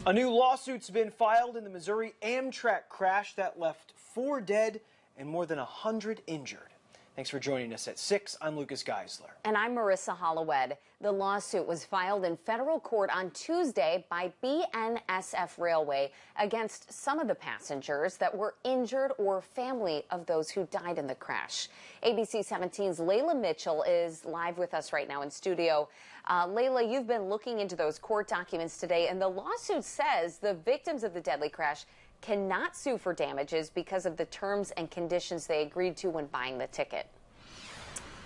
A new lawsuit's been filed in the Missouri Amtrak crash that left 4 dead and more than 100 injured. Thanks for joining us at 6. I'm Lucas Geisler. And I'm Marissa Hollowed. The lawsuit was filed in federal court on Tuesday by BNSF Railway against some of the passengers that were injured or family of those who died in the crash. ABC 17's Layla Mitchell is live with us right now in studio. Layla, you've been looking into those court documents today, and the lawsuit says the victims of the deadly crash cannot sue for damages because of the terms and conditions they agreed to when buying the ticket.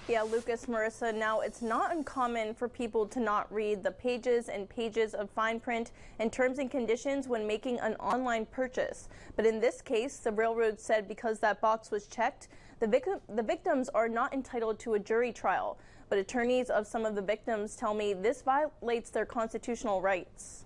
Yeah, Lucas, Marissa, now it's not uncommon for people to not read the pages and pages of fine print and terms and conditions when making an online purchase. But in this case, the railroad said because that box was checked, the victims are not entitled to a jury trial. But attorneys of some of the victims tell me this violates their constitutional rights.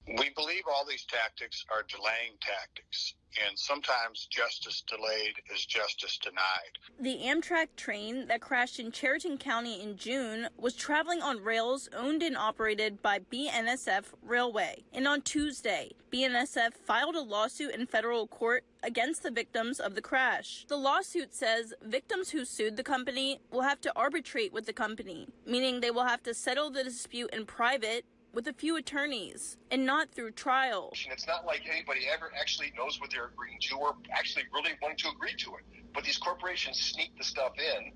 We believe all these tactics are delaying tactics, and sometimes justice delayed is justice denied. The Amtrak train that crashed in Chariton County in June was traveling on rails owned and operated by BNSF Railway. And on Tuesday, BNSF filed a lawsuit in federal court against the victims of the crash. The lawsuit says victims who sued the company will have to arbitrate with the company, meaning they will have to settle the dispute in private with a few attorneys and not through trial. It's not like anybody ever actually knows what they're agreeing to or actually really wanting to agree to it. But these corporations sneak the stuff in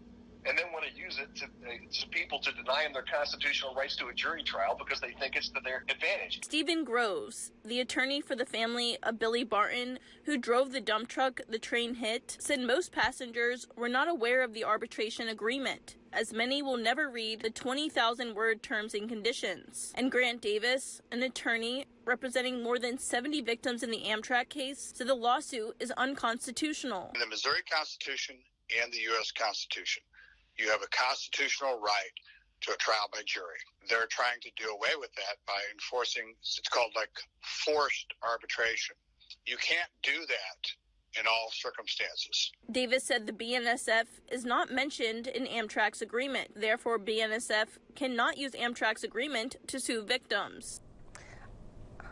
and then want to use it to people to deny them their constitutional rights to a jury trial because they think it's to their advantage. Stephen Groves, the attorney for the family of Billy Barton, who drove the dump truck the train hit, said most passengers were not aware of the arbitration agreement, as many will never read the 20,000-word terms and conditions. And Grant Davis, an attorney representing more than 70 victims in the Amtrak case, said the lawsuit is unconstitutional. In the Missouri Constitution and the U.S. Constitution, you have a constitutional right to a trial by jury. They're trying to do away with that by enforcing, it's called like forced arbitration. You can't do that in all circumstances. Davis said the BNSF is not mentioned in Amtrak's agreement. Therefore, BNSF cannot use Amtrak's agreement to sue victims.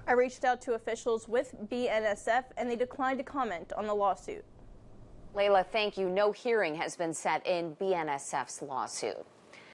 I reached out to officials with BNSF and they declined to comment on the lawsuit. Layla, thank you. No hearing has been set in BNSF's lawsuit.